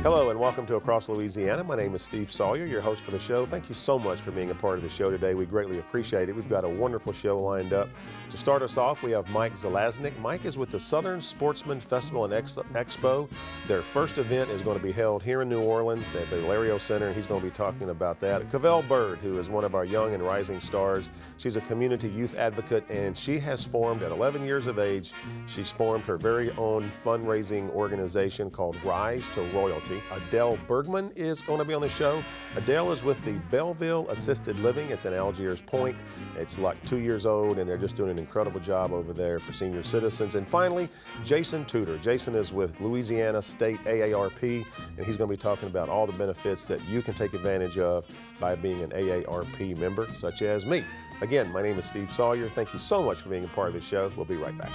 Hello and welcome to Across Louisiana. My name is Steve Sawyer, your host for the show. Thank you so much for being a part of the show today. We greatly appreciate it. We've got a wonderful show lined up. To start us off, we have Mike Zelaznik. Mike is with the Southern Sportsman Festival and Expo. Their first event is going to be held here in New Orleans at the Lario Center, and he's going to be talking about that. Cavell Bird, who is one of our young and rising stars. She's a community youth advocate, and she has formed, at 11 years of age, she's formed her very own fundraising organization called Rise to Royalty. Adele Bergman is going to be on the show. Adele is with the Belleville Assisted Living. It's in Algiers Point. It's like 2 years old, and they're just doing an incredible job over there for senior citizens. And finally, Jason Tudor. Jason is with Louisiana State AARP, and he's going to be talking about all the benefits that you can take advantage of by being an AARP member, such as me. Again, my name is Steve Sawyer. Thank you so much for being a part of the show. We'll be right back.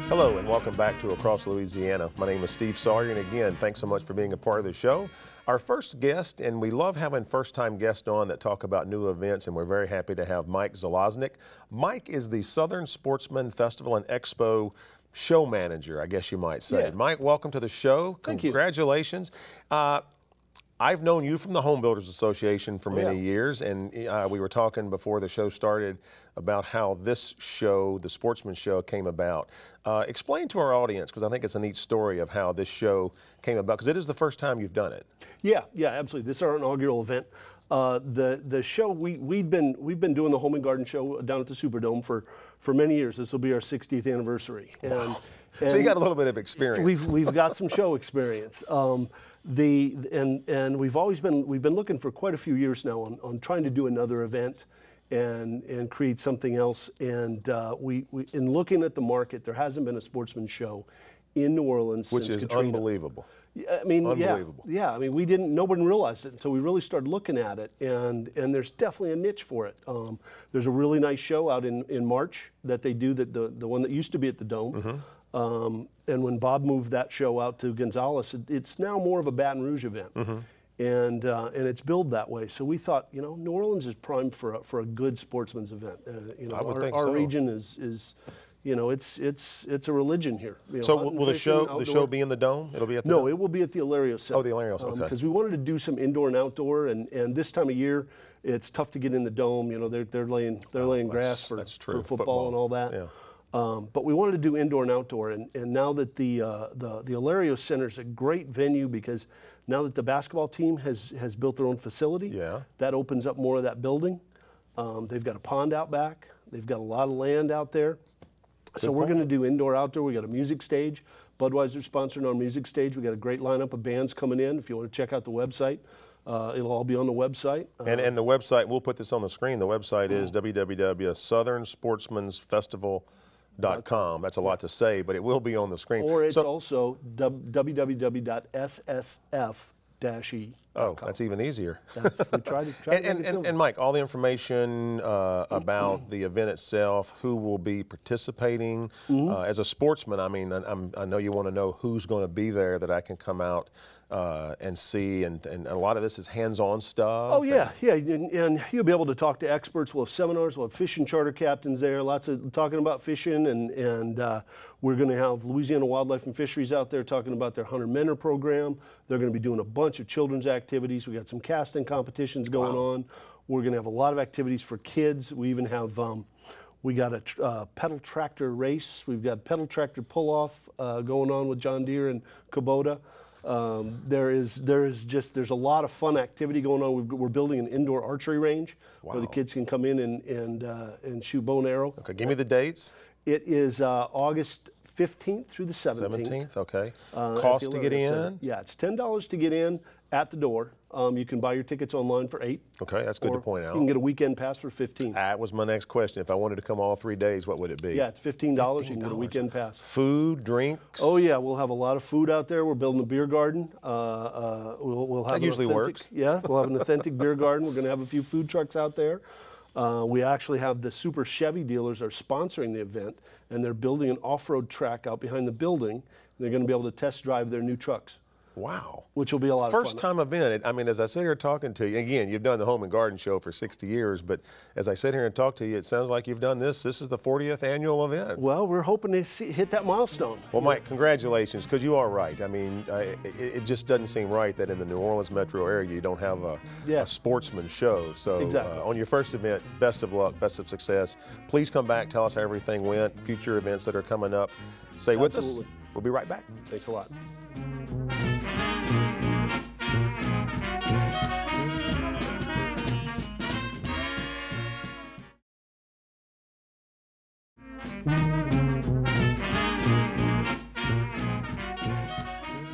Hello and welcome back to Across Louisiana. My name is Steve Sawyer, and again, thanks so much for being a part of the show. Our first guest, and we love having first-time guests on that talk about new events, and we're very happy to have Mike Zelaznik. Mike is the Southern Sportsman Festival and Expo show manager, I guess you might say. Yeah. Mike, welcome to the show. Thank you. Congratulations. I've known you from the Home Builders Association for many years, and we were talking before the show started about how this show, the Sportsman Show, came about. Explain to our audience, because I think it's a neat story of how this show came about, because it is the first time you've done it. Yeah, absolutely. This is our inaugural event. The show, we've been doing the Home and Garden Show down at the Superdome for many years. This will be our 60th anniversary. Wow. And so you got a little bit of experience. We've got some show experience. And we've been looking for quite a few years now on trying to do another event and create something else. And in looking at the market, there hasn't been a sportsman show in New Orleans which since is Katrina. Unbelievable. I mean, unbelievable. Yeah. I mean, nobody realized it until we really started looking at it, and there's definitely a niche for it. There's a really nice show out in March that they do, the one that used to be at the Dome. Mm-hmm. And when Bob moved that show out to Gonzales, it's now more of a Baton Rouge event. Mm-hmm. And it's billed that way. So we thought, New Orleans is primed for a good sportsman's event. I would think our so. region is it's a religion here. So will the show be in the Dome? It'll be at the No, Dome? it will be at the Alario Center. Oh, the Alario Center, okay. Because we wanted to do some indoor and outdoor, and this time of year, it's tough to get in the Dome. They're laying grass for football and all that. Yeah. But we wanted to do indoor and outdoor, and now that the Alario Center is a great venue, because now that the basketball team has built their own facility, that opens up more of that building. They've got a pond out back. They've got a lot of land out there. So we're going to do indoor, outdoor. We got a music stage. Budweiser sponsoring our music stage. We got a great lineup of bands coming in. If you want to check out the website, it'll all be on the website. And the website, we'll put this on the screen. The website is www.southernsportsmansfestival.com. That's a lot to say, but it will be on the screen. Or it's also www.ssf-e. Oh, that's even easier. We tried to and Mike, all the information about the event itself, who will be participating. As a sportsman, I mean, I know you want to know who's going to be there that I can come out and see, and a lot of this is hands-on stuff. Oh, yeah, and you'll be able to talk to experts. We'll have seminars, we'll have fishing charter captains there, lots of talking about fishing, and we're going to have Louisiana Wildlife and Fisheries out there talking about their Hunter Mentor program. They're going to be doing a bunch of children's activities. We got some casting competitions going on. We're going to have a lot of activities for kids. We even have we got a pedal tractor race. We've got pedal tractor pull-off going on with John Deere and Kubota. There's a lot of fun activity going on. We're building an indoor archery range where the kids can come in and shoot bow and arrow. Okay, give me the dates. It is August 15th through the 17th. 17th, okay. Cost to get in? Yeah, it's $10 to get in at the door. You can buy your tickets online for $8. Okay, that's good to point out. You can get a weekend pass for $15. That was my next question. If I wanted to come all 3 days, what would it be? Yeah, it's $15. You can get a weekend pass. Food, drinks? Oh yeah, we'll have a lot of food out there. We're building a beer garden. We'll have that usually works. Yeah, we'll have an authentic beer garden. We're going to have a few food trucks out there. We actually have the Super Chevy dealers are sponsoring the event, and they're building an off-road track out behind the building. They're going to be able to test drive their new trucks. Wow. which will be a lot of fun. First time event. I mean, as I sit here talking to you, again, you've done the Home and Garden Show for 60 years, but as I sit here and talk to you, it sounds like you've done this. This is the 40th annual event. Well, we're hoping to hit that milestone. Well, Mike, congratulations, because you are right. I mean, it just doesn't seem right that in the New Orleans metro area you don't have a sportsman show. So exactly. On your first event, best of luck, best of success. Please come back, tell us how everything went, future events that are coming up. Stay with us. We'll be right back. Thanks a lot.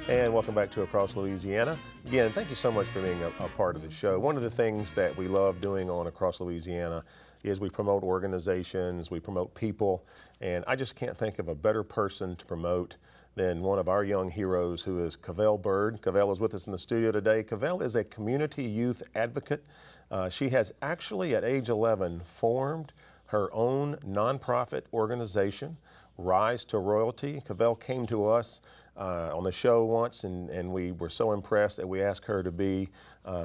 And welcome back to Across Louisiana. Again, thank you so much for being a part of the show. One of the things that we love doing on Across Louisiana is we promote organizations, we promote people, and I just can't think of a better person to promote than one of our young heroes, who is Cavell Bird. Cavell is with us in the studio today. Cavell is a community youth advocate. She has actually, at age 11, formed her own nonprofit organization, Rise to Royalty. Cavell came to us on the show once, and we were so impressed that we asked her to be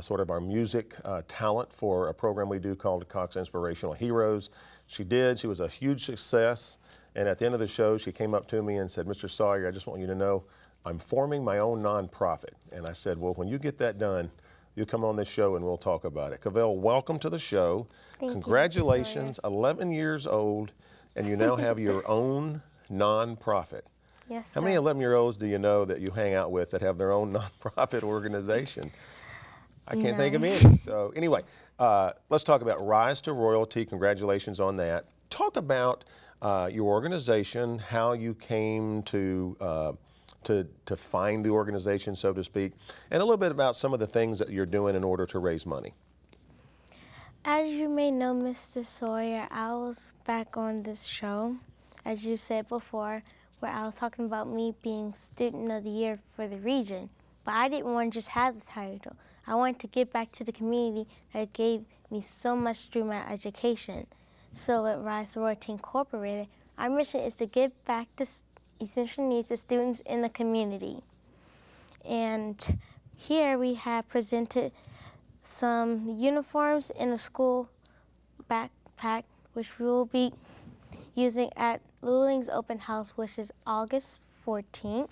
sort of our music talent for a program we do called Cox Inspirational Heroes. She did. She was a huge success. And at the end of the show, she came up to me and said, "Mr. Sawyer, I just want you to know I'm forming my own nonprofit." And I said, "Well, when you get that done, you come on this show and we'll talk about it." Cavell, welcome to the show. Thank Congratulations, you, 11 years old, and you now have your own nonprofit. Yes, How many 11-year-olds do you know that you hang out with that have their own nonprofit organization? I can't think of any. So anyway, let's talk about Rise to Royalty. Congratulations on that. Talk about your organization, how you came to find the organization, so to speak, and a little bit about some of the things that you're doing in order to raise money. As you may know, Mr. Sawyer, I was back on this show, as you said before, where I was talking about me being Student of the Year for the region. But I didn't want to just have the title. I wanted to give back to the community that gave me so much through my education. So at Rise to Royalty Incorporated, our mission is to give back to essential needs to students in the community. And here we have presented some uniforms in a school backpack, which we will be using at Luling's open house, which is August 14th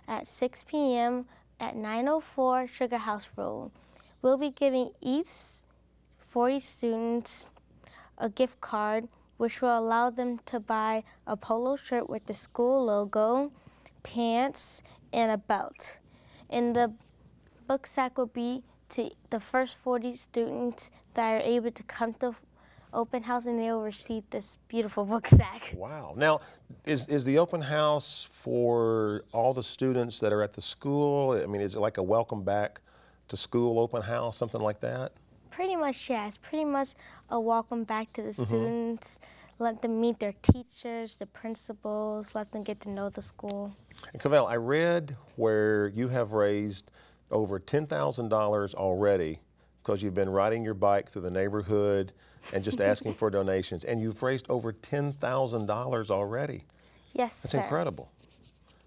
at 6 p.m. at 904 Sugar House Road. We'll be giving each 40 students a gift card, which will allow them to buy a polo shirt with the school logo, pants, and a belt. And the book sack will be to the first 40 students that are able to come to open house, and they will receive this beautiful book sack. Wow. Now, is the open house for all the students that are at the school? I mean, is it like a welcome back to school open house, something like that? Pretty much, yes. Pretty much a welcome back to the students, let them meet their teachers, the principals, let them get to know the school. And Cavell, I read where you have raised over $10,000 already because you've been riding your bike through the neighborhood and just asking for donations, and you've raised over $10,000 already. Yes, That's sir. incredible.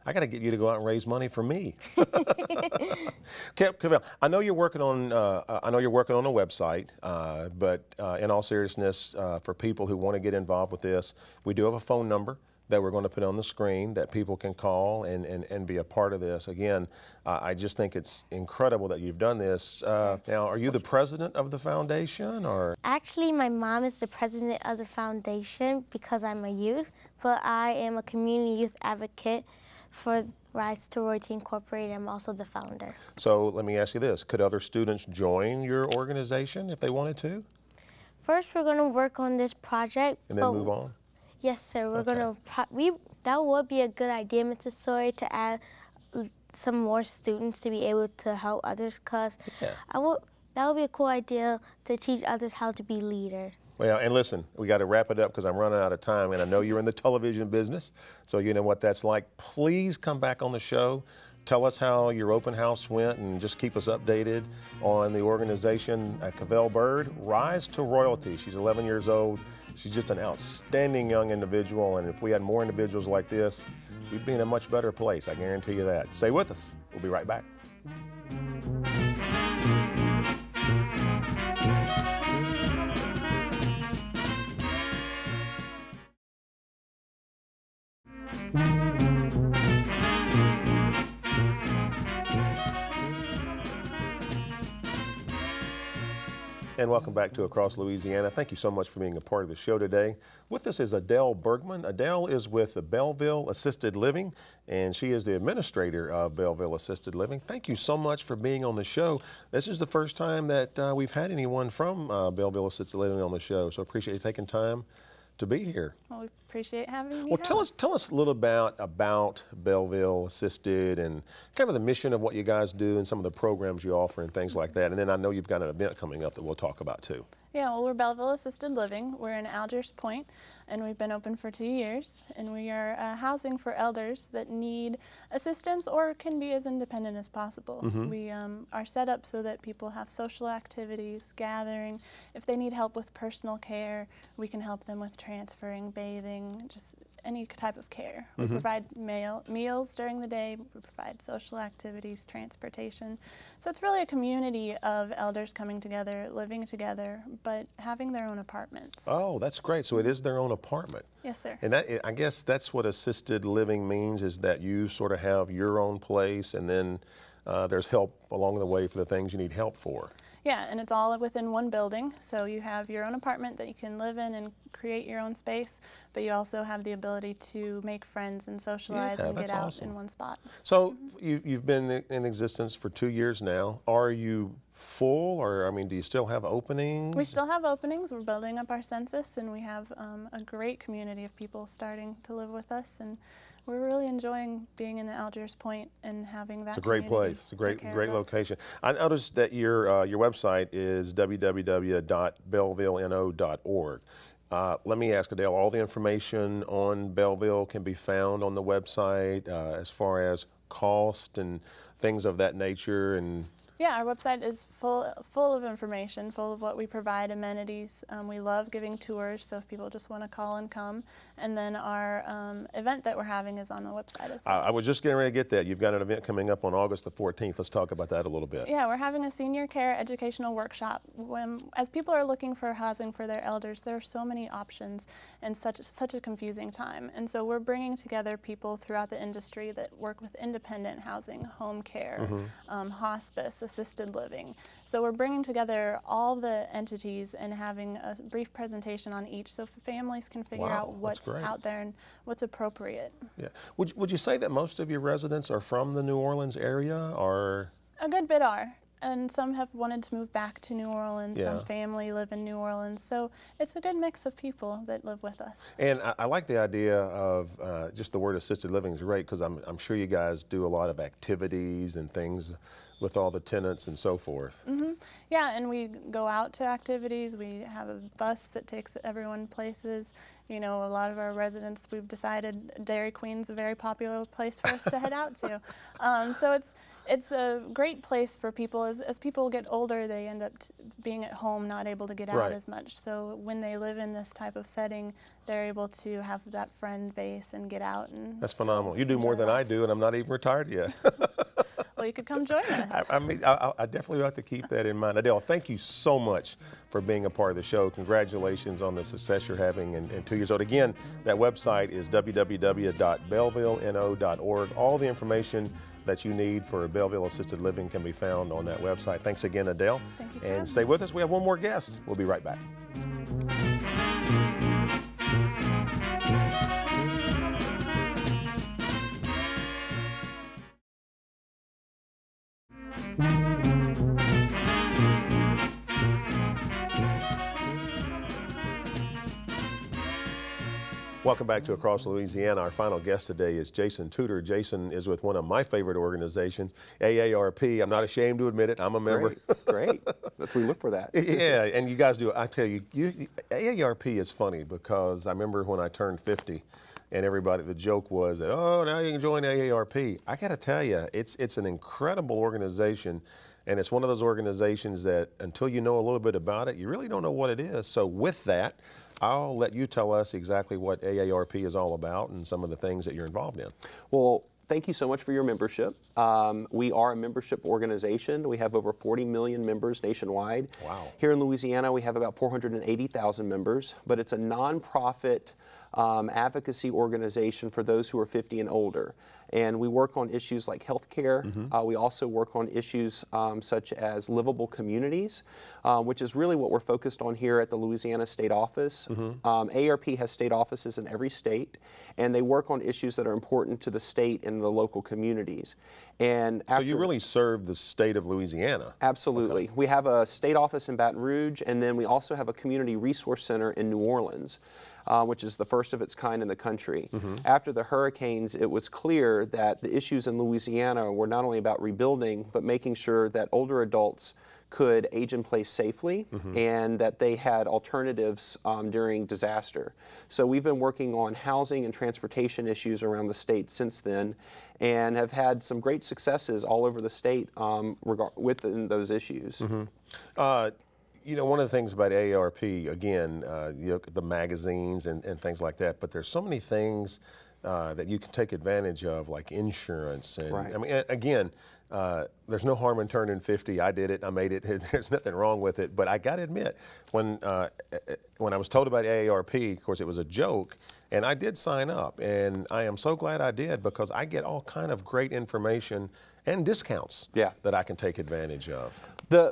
I got to get you to go out and raise money for me. Cavell, I know you're working on a website, but in all seriousness, for people who want to get involved with this, we do have a phone number that we're going to put on the screen that people can call and be a part of this. Again, I just think it's incredible that you've done this. Now, are you the president of the foundation, or? Actually, my mom is the president of the foundation because I'm a youth, but I am a community youth advocate for Rise to Royalty Incorporated. I'm also the founder. So let me ask you this. Could other students join your organization if they wanted to? First, we're going to work on this project. And then move on? Yes, sir. We're going to, that would be a good idea, Mr. Sawyer, to add some more students to be able to help others, because that would be a cool idea to teach others how to be leaders. Well, and listen, we got to wrap it up because I'm running out of time, and I know you're in the television business, so you know what that's like. Please come back on the show. Tell us how your open house went, and just keep us updated on the organization at Cavell Bird, Rise to Royalty. She's 11 years old. She's just an outstanding young individual, and if we had more individuals like this, we'd be in a much better place. I guarantee you that. Stay with us. We'll be right back. And welcome back to Across Louisiana. Thank you so much for being a part of the show today. With us is Adele Bergman. Adele is with the Belleville Assisted Living, and she is the administrator of Belleville Assisted Living. Thank you so much for being on the show. This is the first time that we've had anyone from Belleville Assisted Living on the show, so I appreciate you taking time to be here. Well, we appreciate having you. Well, tell us a little about Belleville Assisted and kind of the mission of what you guys do and some of the programs you offer and things like that. And then I know you've got an event coming up that we'll talk about too. Yeah, well, we're Belleville Assisted Living. We're in Algiers Point, and we've been open for 2 years. And we are housing for elders that need assistance or can be as independent as possible. We are set up so that people have social activities, gathering. If they need help with personal care, we can help them with transferring, bathing, just any type of care. We provide meals during the day, we provide social activities, transportation. So it's really a community of elders coming together, living together, but having their own apartments. Oh, that's great. So it is their own apartment. Yes, sir. And I guess that's what assisted living means, is that you sort of have your own place and then there's help along the way for the things you need help for. Yeah, and it's all within one building, so you have your own apartment that you can live in and create your own space, but you also have the ability to make friends and socialize and get out in one spot. So you've been in existence for 2 years now. Are you full, or I mean, do you still have openings? We still have openings. We're building up our census, and we have a great community of people starting to live with us, and we're really enjoying being in the Algiers Point and having that. It's a great place. It's a great location. I noticed that your website is www.bellevilleno.org. Let me ask Adele, all the information on Belleville can be found on the website as far as cost and things of that nature? And yeah, our website is full of information, full of what we provide, amenities. We love giving tours, so if people just want to call and come. And then our event that we're having is on the website as well. I was just getting ready to get that. You've got an event coming up on August the 14th. Let's talk about that a little bit. Yeah, we're having a senior care educational workshop. As people are looking for housing for their elders, there are so many options and such a confusing time. And so we're bringing together people throughout the industry that work with independent housing, home care, hospice, assisted living. So we're bringing together all the entities and having a brief presentation on each so families can figure out what's out there and what's appropriate. Yeah. Would you say that most of your residents are from the New Orleans area, or? A good bit are. And some have wanted to move back to New Orleans. Some family live in New Orleans. So it's a good mix of people that live with us. And I like the idea of just the word assisted living is great, because I'm sure you guys do a lot of activities and things with all the tenants and so forth. Yeah, and we go out to activities. We have a bus that takes everyone places. You know, a lot of our residents, we've decided Dairy Queen's a very popular place for us to head out to. So it's a great place for people. As people get older, they end up being at home, not able to get out as much. So when they live in this type of setting, they're able to have that friend base and get out. And that's phenomenal. You do more than I do, and I'm not even retired yet. Well, you could come join us. I mean, I definitely have to keep that in mind. Adele, thank you so much for being a part of the show. Congratulations on the success you're having in 2 years old. Again, that website is www.bellevilleno.org. All the information that you need for Belleville Assisted Living can be found on that website. Thanks again, Adele. Thank you. And stay with us. We have one more guest. We'll be right back. Welcome back to Across Louisiana. Our final guest today is Jason Tudor. Jason is with one of my favorite organizations, AARP. I'm not ashamed to admit it. I'm a member. Great. We look for that. Yeah, and you guys do. I tell you, AARP is funny, because I remember when I turned 50, and everybody, the joke was that, oh, now you can join AARP. I got to tell you, it's an incredible organization. And it's one of those organizations that until you know a little bit about it, you really don't know what it is. So with that, I'll let you tell us exactly what AARP is all about and some of the things that you're involved in. Well, thank you so much for your membership. We are a membership organization. We have over 40 million members nationwide. Wow. Here in Louisiana, we have about 480,000 members, but it's a nonprofit advocacy organization for those who are 50 and older. And we work on issues like healthcare. We also work on issues such as livable communities, which is really what we're focused on here at the Louisiana State Office. AARP has state offices in every state, and they work on issues that are important to the state and the local communities. And so you really serve the state of Louisiana? Absolutely. Okay. We have a state office in Baton Rouge, and then we also have a community resource center in New Orleans. Which is the first of its kind in the country. After the hurricanes, it was clear that the issues in Louisiana were not only about rebuilding, but making sure that older adults could age in place safely and that they had alternatives during disaster. So we've been working on housing and transportation issues around the state since then, and have had some great successes all over the state within those issues. You know, one of the things about AARP, again, you look at the magazines and things like that, but there's so many things that you can take advantage of, like insurance. And Right. I mean, again, there's no harm in turning 50. I did it. I made it. There's nothing wrong with it. But I got to admit, when I was told about AARP, of course, it was a joke, and I did sign up. And I am so glad I did, because I get all kind of great information and discounts that I can take advantage of.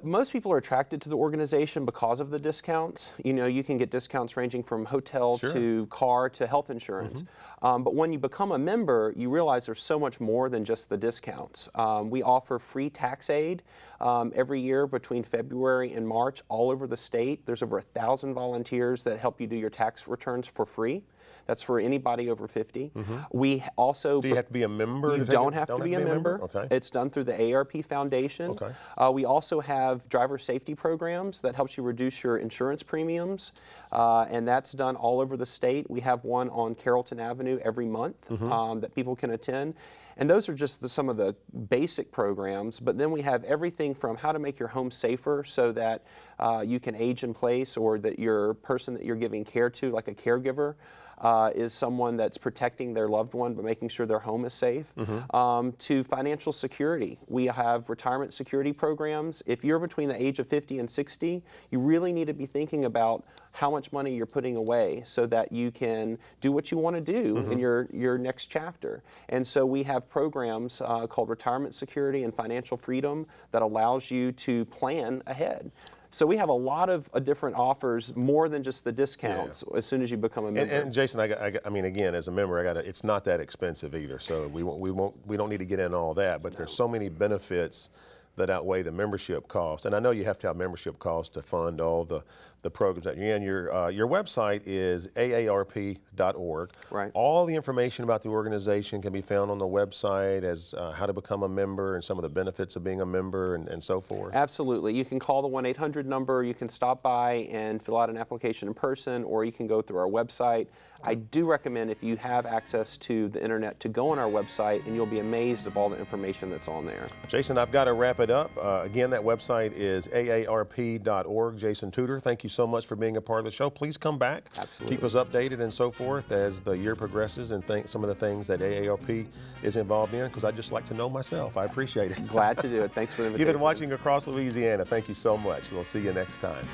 Most people are attracted to the organization because of the discounts. You know, you can get discounts ranging from hotel to car to health insurance. But when you become a member, you realize there's so much more than just the discounts. We offer free tax aid every year between February and March all over the state. There's over 1,000 volunteers that help you do your tax returns for free. That's for anybody over 50. We also... Do you have to be a member? You don't have to be a member. Okay. It's done through the AARP Foundation. Okay. We also have driver safety programs that helps you reduce your insurance premiums, and that's done all over the state. We have one on Carrollton Avenue every month that people can attend. And those are just some of the basic programs, but then we have everything from how to make your home safer so that you can age in place, or that your person that you're giving care to, like a caregiver, is someone that's protecting their loved one but making sure their home is safe, to financial security. We have retirement security programs. If you're between the age of 50 and 60, you really need to be thinking about how much money you're putting away so that you can do what you want to do in your next chapter. And so we have programs called Retirement Security and Financial Freedom that allows you to plan ahead. So we have a lot of different offers, more than just the discounts, as soon as you become a member. And Jason, I mean, again, as a member, it's not that expensive either. So we don't need to get into all that. But there's so many benefits that outweigh the membership cost. And I know you have to have membership costs to fund all the programs that you're in. Your website is aarp.org. Right. All the information about the organization can be found on the website, as how to become a member and some of the benefits of being a member and so forth. Absolutely. You can call the 1-800 number, you can stop by and fill out an application in person, or you can go through our website. I do recommend, if you have access to the internet, to go on our website, and you'll be amazed of all the information that's on there. Jason, I've got to wrap it up. Again, that website is aarp.org. Jason Tudor, thank you so much for being a part of the show. Please come back. Absolutely. Keep us updated and so forth as the year progresses, and some of the things that AARP is involved in, because I just like to know myself. I appreciate it. Glad to do it. Thanks for the invitation. You've been watching Across Louisiana. Thank you so much. We'll see you next time.